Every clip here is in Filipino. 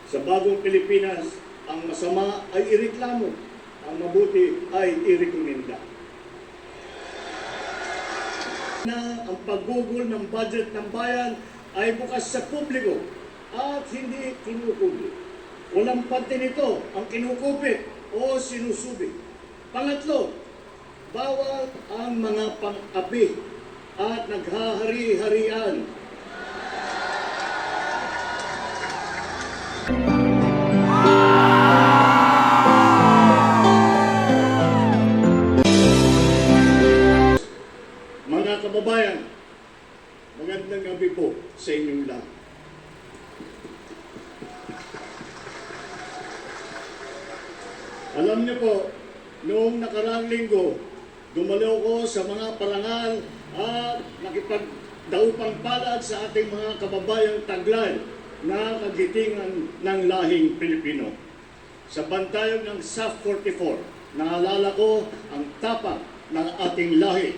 Sa bagong Pilipinas, ang masama ay ireklamo, ang mabuti ay irekomenda. Na ang paggugol ng budget ng bayan ay bukas sa publiko at hindi kinukubli. Walang parte nito ang kinukupit o sinusubik. Pangatlo, bawal ang mga pang-api at naghahari-harian. Mga kababayan, magandang gabi po sa inyong lahat. Alam niyo po, noong nakaraang linggo, dumalo ko sa mga parangal at nakipagdaupang palad sa ating mga kababayang taglay na kagitingan ng lahing Pilipino. Sa bantayog ng SAF 44, naalala ko ang tapang ng ating lahi.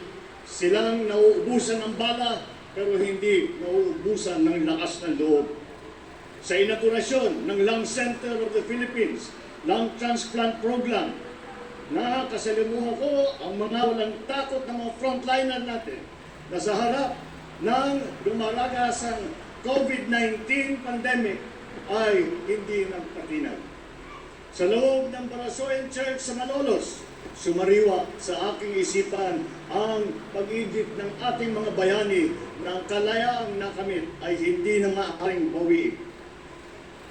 Silang nauubusan ng bala pero hindi nauubusan ng lakas ng loob. Sa inaugurasyon ng Lung Center of the Philippines, Lung Transplant Program, nakasalimuhan ko ang mga walang takot ng mga frontliner natin na sa harap ng dumaragasang COVID-19 pandemic ay hindi nagpatinag. Sa loob ng Barasoen Church sa Malolos, sumariwa sa aking isipan ang pag-igit ng ating mga bayani na ang kalayaang nakamit ay hindi na maaaring bawiin.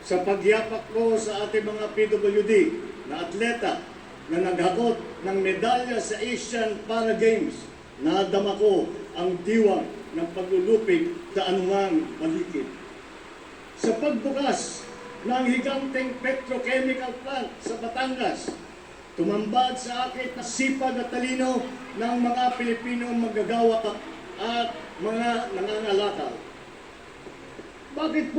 Sa pagyapak ko sa ating mga PWD na atleta na naghakot ng medalya sa Asian Para Games, nadama ko ang diwang ng paglulupig sa anumang malikid. Sa pagbukas ng higanteng petrochemical plant sa Batangas, tumambad sa akin na sipag at talino ng mga Pilipinong manggagawa at mga nangangalakal. Bakit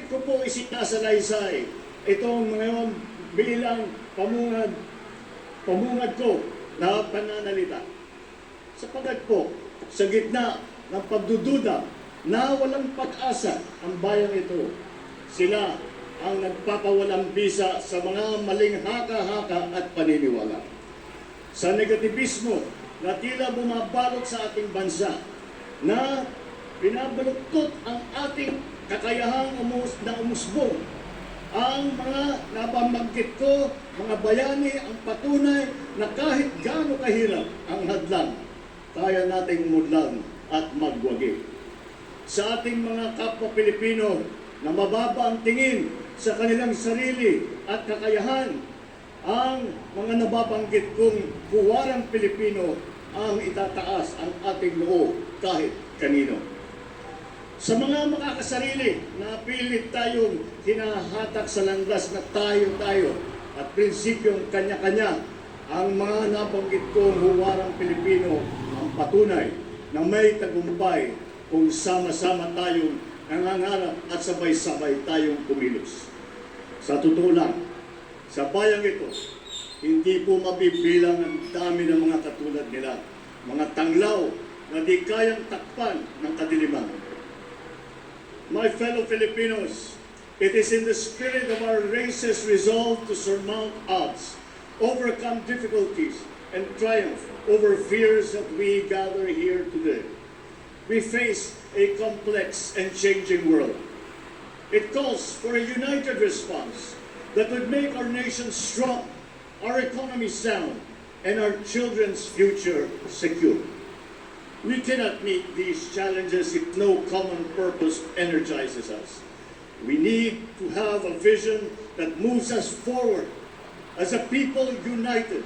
ko po isinasalaysay itong ngayon bilang pamungad ko na pananalita? Sapagat po, sa gitna ng pagdududa na walang pag-asa ang bayang ito, sila ang nagpapawalang bisa sa mga maling haka-haka at paniniwala. Sa negativismo na tila bumabalot sa ating bansa, na pinabaluktot ang ating kakayahang umusbong, ang mga napamagkit ko, mga bayani, ang patunay na kahit gaano kahirap ang hadlang, kaya nating umudlan at magwagi. Sa ating mga kapwa Pilipino na mababa ang tingin sa kanilang sarili at kakayahan, ang mga nababanggit kong puwarang Pilipino ang itataas ang ating noo kahit kanino. Sa mga makakasarili na pilit tayong hinahatak sa landas na tayo at prinsipyong kanya-kanya, ang mga nabanggit kong huwarang Pilipino ang patunay na may tagumpay kung sama-sama tayong nangangarap at sabay-sabay tayong kumilos. Sa totoo lang, sa bayang ito, hindi po mabibilang ang dami ng mga katulad nila, mga tanglaw na di kayang takpan ng kadiliman. My fellow Filipinos, it is in the spirit of our race's resolve to surmount odds, overcome difficulties, and triumph over fears that we gather here today. We face a complex and changing world. It calls for a united response that would make our nation strong, our economy sound, and our children's future secure. We cannot meet these challenges if no common purpose energizes us. We need to have a vision that moves us forward as a people united,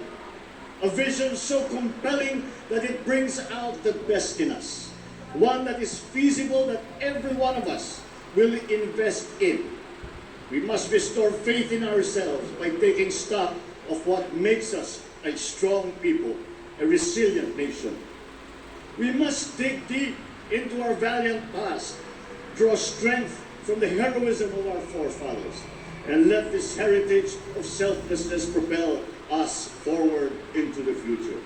a vision so compelling that it brings out the best in us, one that is feasible that every one of us will invest in. We must restore faith in ourselves by taking stock of what makes us a strong people, a resilient nation. We must dig deep into our valiant past, draw strength from the heroism of our forefathers, and let this heritage of selflessness propel us forward into the future.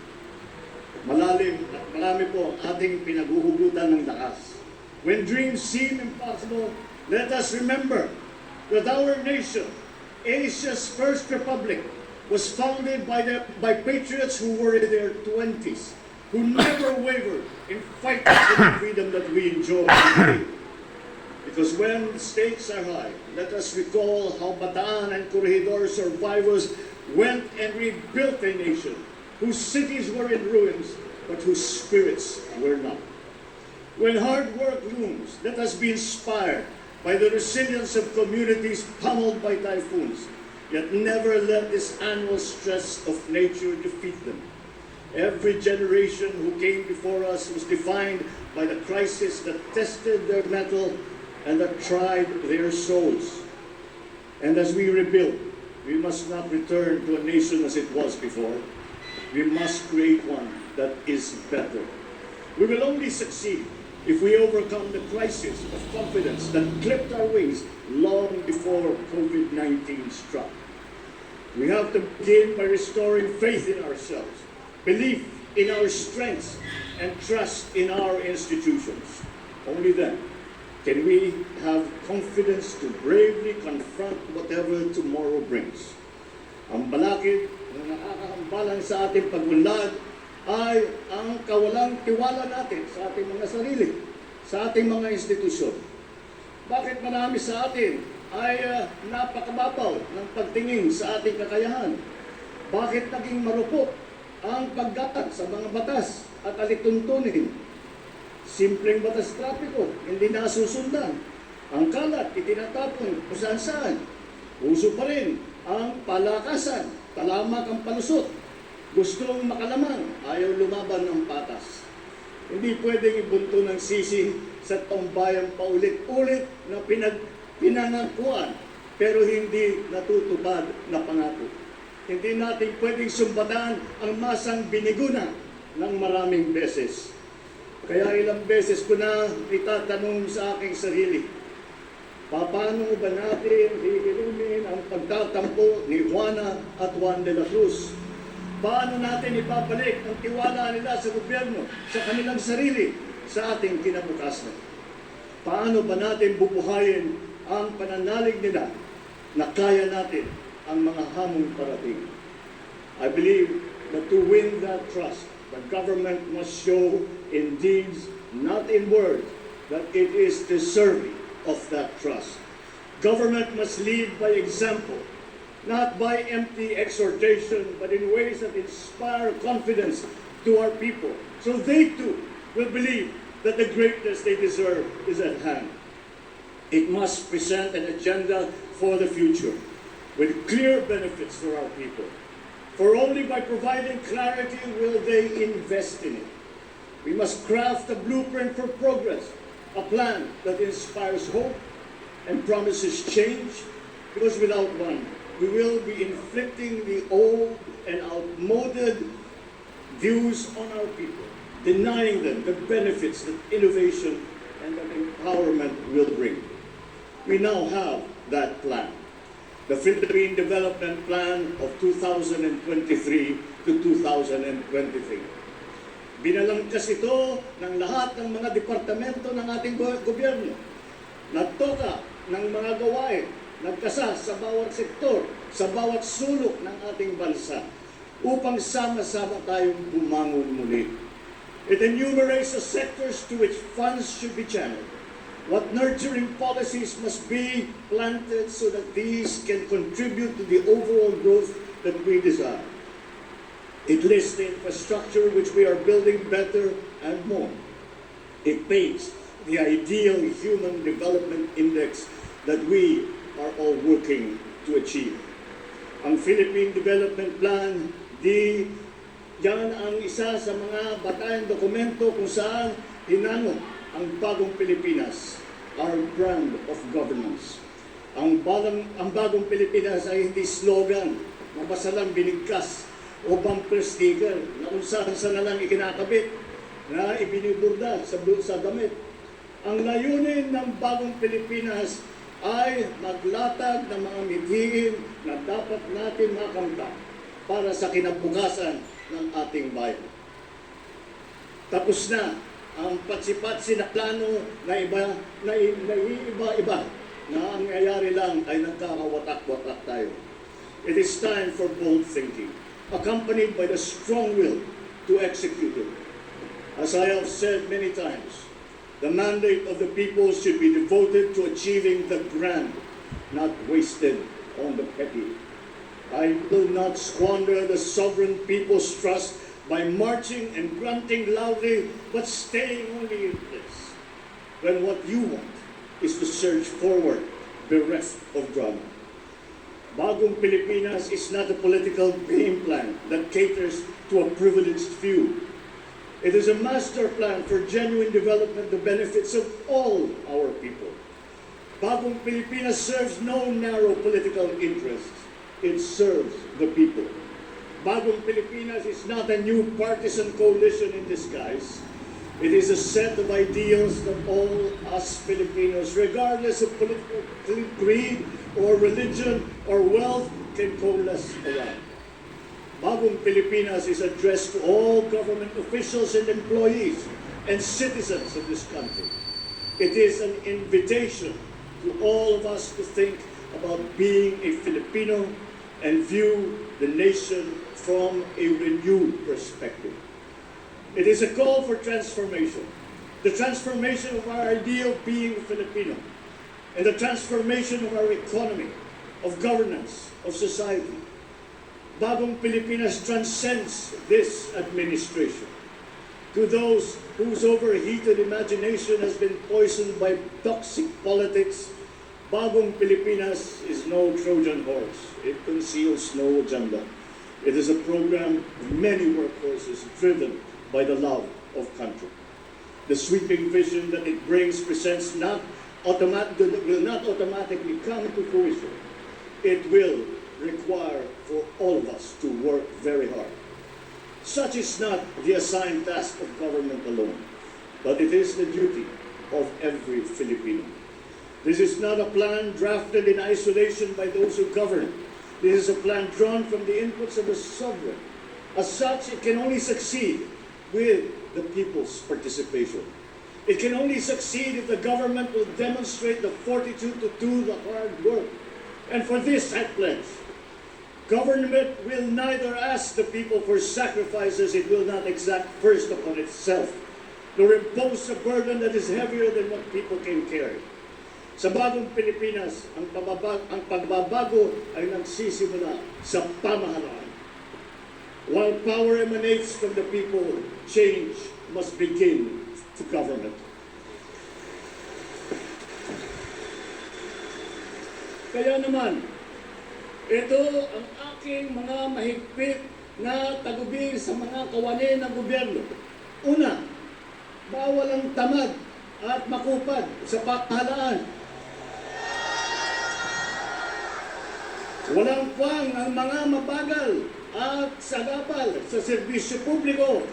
Malalim at marami po ang ating pinaguhugutan ng lakas. When dreams seem impossible, Let us remember that our nation, Asia's first republic, was founded by patriots who were in their 20s, who never wavered in fighting for the freedom that we enjoy today. Because when the stakes are high, let us recall how Bataan and Corregidor survivors went and rebuilt a nation whose cities were in ruins, but whose spirits were not. When hard work looms, let us be inspired by the resilience of communities pummeled by typhoons, yet never let this annual stress of nature defeat them. Every generation who came before us was defined by the crisis that tested their mettle and that tried their souls. And as we rebuild, we must not return to a nation as it was before. We must create one that is better. We will only succeed if we overcome the crisis of confidence that clipped our wings long before COVID-19 struck. We have to begin by restoring faith in ourselves, belief in our strengths, and trust in our institutions. Only then can we have confidence to bravely confront whatever tomorrow brings. Ang balakid na nakakahambalan sa ating pagunlad ay ang kawalang tiwala natin sa ating mga sarili, sa ating mga institusyon. Bakit marami sa atin ay napakababaw ng pagtingin sa ating kakayahan? Bakit naging marupok ang paggatag sa mga batas at alituntunin? Simpleng batas trapiko, hindi nasusundan. Ang kalat, itinatapon kung saan-saan. Uso pa rin ang palakasan, talamak ang palusot. Gustong makalamang, ayaw lumaban ng patas. Hindi pwedeng ibunto ng sisi sa taong bayan paulit-ulit na pinangakuan pero hindi natutupad na pangako. Hindi natin pwedeng sumbatan ang masang biniguna ng maraming beses. Kaya ilang beses ko na itatanong sa aking sarili, paano ba natin iilumin ang pagtatampo ni Juana at Juan de la Cruz? Paano natin ipabalik ang tiwala nila sa gobyerno, sa kanilang sarili, sa ating kinabukasan? Paano ba natin bubuhayin ang pananalig nila na kaya natin ang mga hamong parating? I believe that to win that trust, the government must show in deeds, not in words, that it is deserving of that trust. Government must lead by example, not by empty exhortation, but in ways that inspire confidence to our people, so they too will believe that the greatness they deserve is at hand. It must present an agenda for the future, with clear benefits for our people. For only by providing clarity will they invest in it. We must craft a blueprint for progress, a plan that inspires hope and promises change, because without one, we will be inflicting the old and outmoded views on our people, denying them the benefits that innovation and that empowerment will bring. We now have that plan, the Philippine Development Plan of 2023 to 2023. Binalangkas ito ng lahat ng mga departamento ng ating gobyerno. Nagtoka ng mga gawain, nagkasa sa bawat sektor, sa bawat sulok ng ating bansa, upang sama-sama tayong bumangon muli. It enumerates the sectors to which funds should be channeled, what nurturing policies must be planted so that these can contribute to the overall growth that we desire. It lists the infrastructure which we are building better and more. It paints the ideal human development index that we are all working to achieve. Ang Philippine Development Plan, yan ang isa sa mga batayang dokumento kung saan hinango ang bagong Pilipinas, our brand of governance. Ang bagong Pilipinas ay hindi slogan, mabasalang binigkas, o bumper sticker na kung saan na lang ikinakabit na ibiniburda sa damit. Ang layunin ng bagong Pilipinas ay maglatag ng mga mithiin na dapat natin makamta para sa kinabukasan ng ating bayan. Tapos na ang patsi-patsi na plano na iba-iba na ang nangyayari lang ay nagkakawatak-watak tayo. It is time for bold thinking, accompanied by the strong will to execute it. As I have said many times, the mandate of the people should be devoted to achieving the grand, not wasted on the petty. I will not squander the sovereign people's trust by marching and grunting loudly, but staying only in place, when what you want is to surge forward bereft of drama. Bagong Pilipinas is not a political game plan that caters to a privileged few. It is a master plan for genuine development, the benefits of all our people. Bagong Pilipinas serves no narrow political interests. It serves the people. Bagong Pilipinas is not a new partisan coalition in disguise. It is a set of ideals that all us Filipinos, regardless of political creed or religion or wealth, can coalesce around. Bagong Pilipinas is addressed to all government officials and employees and citizens of this country. It is an invitation to all of us to think about being a Filipino and view the nation from a renewed perspective. It is a call for transformation, the transformation of our idea of being Filipino, and the transformation of our economy, of governance, of society. Bagong Pilipinas transcends this administration. To those whose overheated imagination has been poisoned by toxic politics, Bagong Pilipinas is no Trojan horse. It conceals no agenda. It is a program of many workhorses driven by the love of country. The sweeping vision that it brings presents will not automatically come to fruition. It will require for all of us to work very hard. Such is not the assigned task of government alone, but it is the duty of every Filipino. This is not a plan drafted in isolation by those who govern. This is a plan drawn from the inputs of the sovereign. As such, it can only succeed with the people's participation. It can only succeed if the government will demonstrate the fortitude to do the hard work. And for this, I pledge, government will neither ask the people for sacrifices it will not exact first upon itself, nor impose a burden that is heavier than what people can carry. Sa Bagong Pilipinas, ang pagbabago ay nagsisimula sa pamahalaan. While power emanates from the people, change must begin to government. Kaya naman, ito ang aking mga mahigpit na tagubil sa mga kawani ng gobyerno. Una, bawal ang tamad at makupad sa pamahalaan. Walang puwang ang mga mabagal at sagabal sa serbisyo publiko.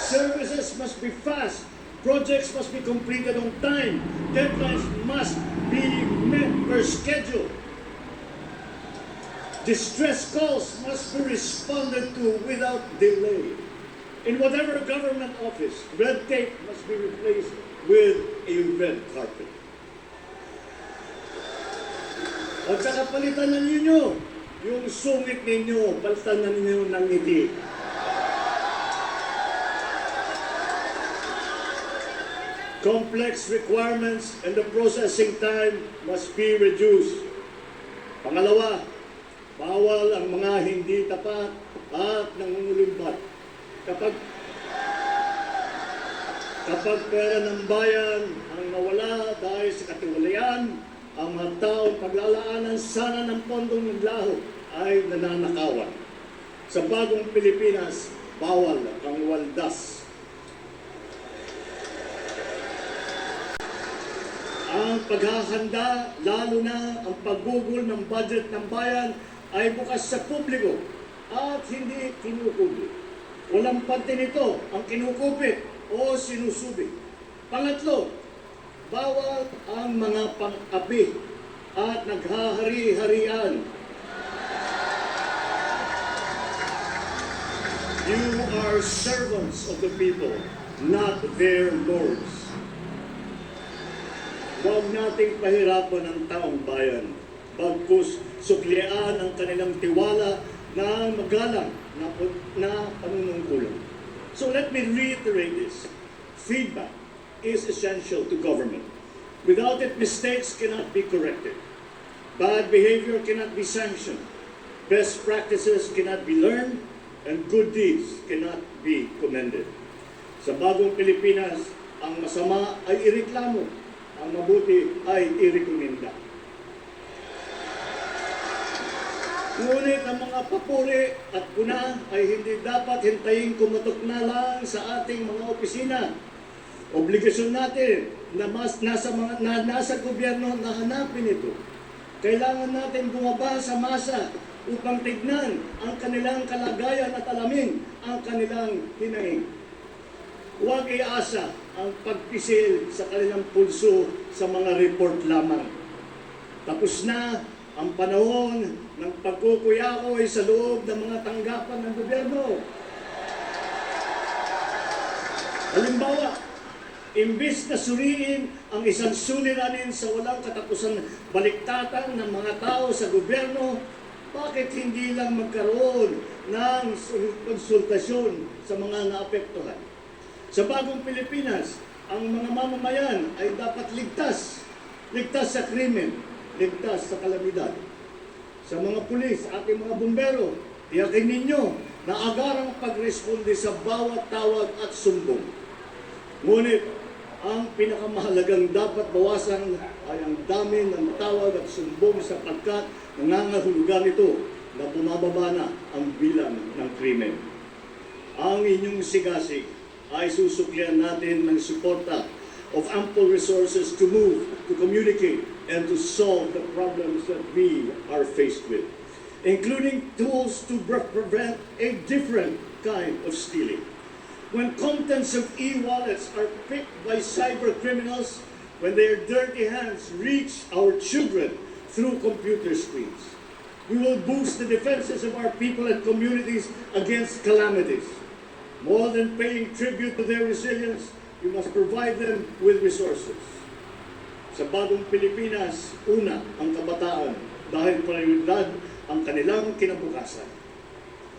Services must be fast. Projects must be completed on time. Deadlines must be met per schedule. Distress calls must be responded to without delay. In whatever government office, red tape must be replaced with a red carpet. At saka palitan na ninyo yung sungit ninyo, palitan na ninyo ng ngiti. Complex requirements and the processing time must be reduced. Pangalawa, bawal ang mga hindi tapat at nangungulumbat. Kapag pera ng bayan ang nawala dahil sa katiwalian, ang mga taong paglalaanan sana ng pondong naglaho ay nananakawan. Sa Bagong Pilipinas, bawal ang waldas. Ang paghahanda, lalo na ang paggugol ng budget ng bayan, ay bukas sa publiko at hindi kinukubli. Walang parte nito ang kinukupit o sinusubig. Pangatlo, bawal ang mga pang-api at naghahari-harian. You are servants of the people, not their lords. Huwag nating pahirapan ang taong bayan. Bagkus suklian ang kanilang tiwala na magalang na panunungkulan. So let me reiterate this. Feedback is essential to government. Without it, mistakes cannot be corrected. Bad behavior cannot be sanctioned. Best practices cannot be learned, and good deeds cannot be commended. Sa bagong Pilipinas, ang masama ay ireklamo, ang mabuti ay irekomenda. Ngunit ang mga papuri at puna ay hindi dapat hintayin kumatok na lang sa ating mga opisina. Obligasyon natin na nasa gobyerno na hanapin ito. Kailangan natin bumaba sa masa upang tignan ang kanilang kalagayan at alamin ang kanilang hinaing. Huwag iasa ang pagpisil sa kanilang pulso sa mga report lamang. Tapos na ang panahon ng pagkukuyakoy sa loob ng mga tanggapan ng gobyerno. Halimbawa, imbis na suriin ang isang suliranin sa walang katapusan baliktatan ng mga tao sa gobyerno, bakit hindi lang magkaroon ng konsultasyon sa mga naapektuhan? Sa bagong Pilipinas, ang mga mamamayan ay dapat ligtas. Ligtas sa krimen, ligtas sa kalamidad. Sa mga pulis, ating mga bumbero, tiyakin ninyo na agarang pagresponde sa bawat tawag at sumbong. Ngunit, ang pinakamahalagang dapat bawasan ay ang dami ng tawag at sumbong sapagkat nangangahulugan ito na bumababa na ang bilang ng krimen. Ang inyong sigasig ay susuklian natin ng suporta of ample resources to move, to communicate, and to solve the problems that we are faced with, including tools to prevent a different kind of stealing. When contents of e-wallets are picked by cyber criminals, when their dirty hands reach our children through computer screens, we will boost the defenses of our people and communities against calamities. More than paying tribute to their resilience, we must provide them with resources. Sa bagong Pilipinas, una ang kabataan dahil prioridad ang kanilang kinabukasan.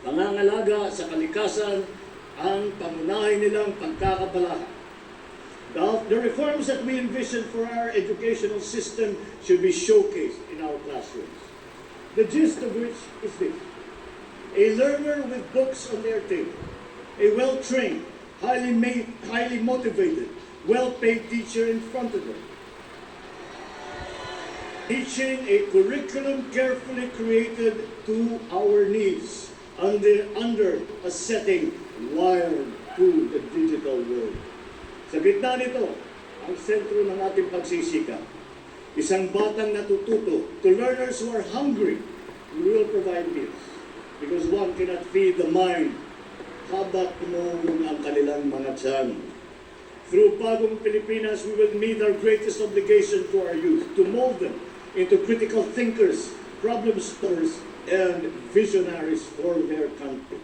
Pangangalaga sa kalikasan ang pangunahin nilang pagkakabalahan. The reforms that we envision for our educational system should be showcased in our classrooms. The gist of which is this: a learner with books on their table, a well-trained, highly motivated, well-paid teacher in front of them, teaching a curriculum carefully created to our needs under a setting wired to the digital world. Sa gitna nito, ang sentro ng ating pagsisikap, isang batang natututo. To learners who are hungry, we will provide meals. Because one cannot feed the mind habang umuulong ang kanilang mga tiyan. Through Bagong Pilipinas, we will meet our greatest obligation to our youth, to mold them into critical thinkers, problem solvers, and visionaries for their country.